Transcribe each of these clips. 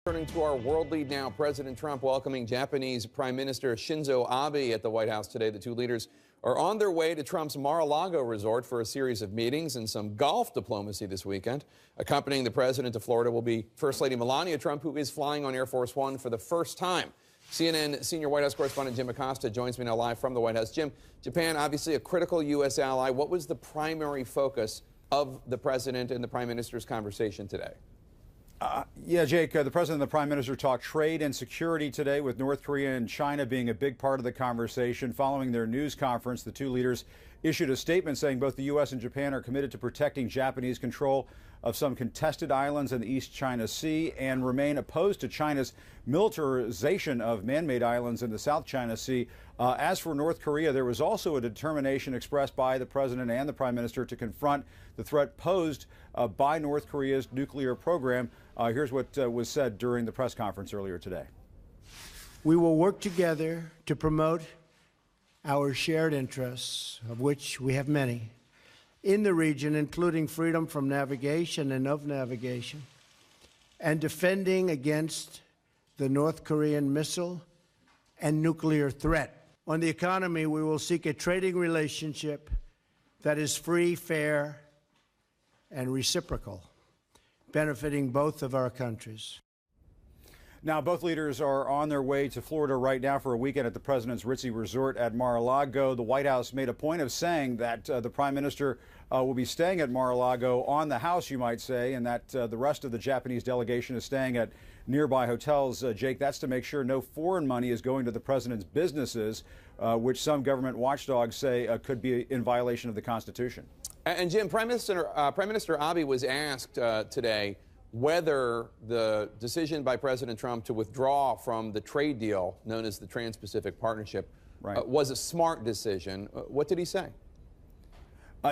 Turning to our world lead now, President Trump welcoming Japanese Prime Minister Shinzo Abe at the White House today. The two leaders are on their way to Trump's Mar-a-Lago resort for a series of meetings and some golf diplomacy this weekend. Accompanying the president to Florida will be First Lady Melania Trump, who is flying on Air Force One for the first time. CNN senior White House correspondent Jim Acosta joins me now live from the White House. Jim, Japan, obviously a critical U.S. ally. What was the primary focus of the president and the prime minister's conversation today? Yeah, Jake, the president and the prime minister talked trade and security today, with North Korea and China being a big part of the conversation. Following their news conference, the two leaders issued a statement saying both the U.S. and Japan are committed to protecting Japanese control of some contested islands in the East China Sea and remain opposed to China's militarization of man-made islands in the South China Sea. As for North Korea, there was also a determination expressed by the president and the prime minister to confront the threat posed by North Korea's nuclear program. Here's what was said during the press conference earlier today. We will work together to promote our shared interests, of which we have many, in the region, including freedom from navigation and of navigation, and defending against the North Korean missile and nuclear threat. On the economy, we will seek a trading relationship that is free, fair, and reciprocal, benefiting both of our countries. Now, both leaders are on their way to Florida right now for a weekend at the president's ritzy resort at Mar-a-Lago. The White House made a point of saying that the prime minister will be staying at Mar-a-Lago on the house, you might say, and that the rest of the Japanese delegation is staying at nearby hotels. Jake, that's to make sure no foreign money is going to the president's businesses, which some government watchdogs say could be in violation of the Constitution. And Jim, Prime Minister Abe was asked today whether the decision by President Trump to withdraw from the trade deal known as the Trans-Pacific Partnership was a smart decision. What did he say?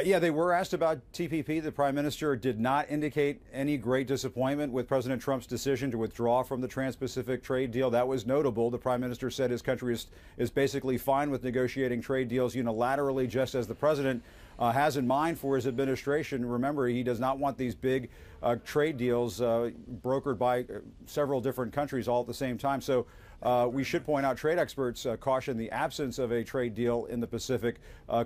Yeah, they were asked about TPP. The prime minister did not indicate any great disappointment with President Trump's decision to withdraw from the Trans-Pacific trade deal. That was notable. The prime minister said his country is basically fine with negotiating trade deals unilaterally, just as the president has in mind for his administration. Remember, he does not want these big trade deals brokered by several different countries all at the same time. So we should point out, trade experts caution the absence of a trade deal in the Pacific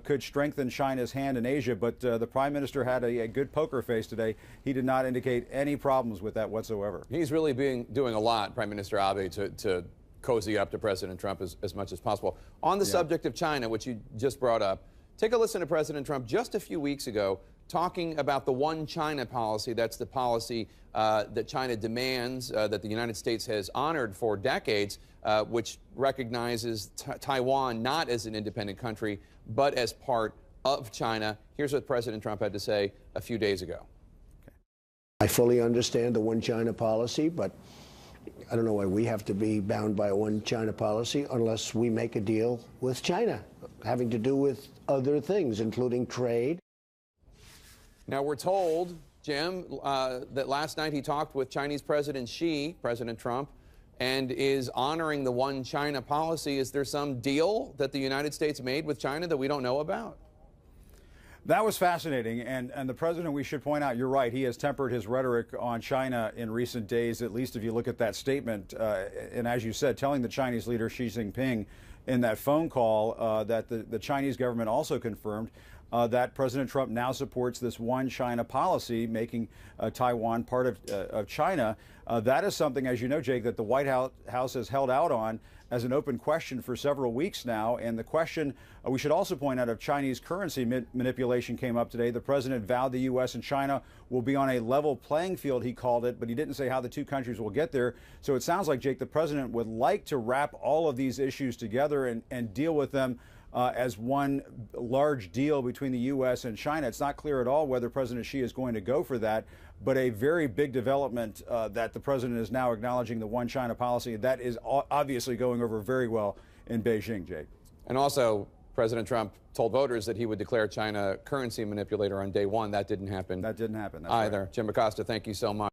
could strengthen China's hand in Asia. But the prime minister had a good poker face today. He did not indicate any problems with that whatsoever. He's really doing a lot, Prime Minister Abe, to cozy up to President Trump as much as possible. On the subject of China, which you just brought up, take a listen to President Trump just a few weeks ago talking about the One China policy. That's the policy that China demands, that the United States has honored for decades, which recognizes Taiwan not as an independent country, but as part of China. Here's what President Trump had to say a few days ago. I fully understand the One China policy, but I don't know why we have to be bound by a One China policy unless we make a deal with China, having to do with other things, including trade. Now, we're told, Jim, that last night he talked with Chinese President Xi, President Trump, and is honoring the One China policy. Is there some deal that the United States made with China that we don't know about? That was fascinating, and the president, we should point out, you're right, he has tempered his rhetoric on China in recent days, at least if you look at that statement. And as you said, telling the Chinese leader Xi Jinping in that phone call that the Chinese government also confirmed that President Trump now supports this One China policy, making Taiwan part of China. That is something, as you know, Jake, that the White House has held out on as an open question for several weeks now. And the question, we should also point out, of Chinese currency manipulation came up today. The president vowed the U.S. and China will be on a level playing field, he called it, but he didn't say how the two countries will get there. So it sounds like, Jake, the president would like to wrap all of these issues together and deal with them as one large deal between the U.S. and China. It's not clear at all whether President Xi is going to go for that, but a very big development that the president is now acknowledging the One China policy. That is obviously going over very well in Beijing, Jake. And also, President Trump told voters that he would declare China currency manipulator on day one. That didn't happen. That didn't happen. That's either. Right. Jim Acosta, thank you so much.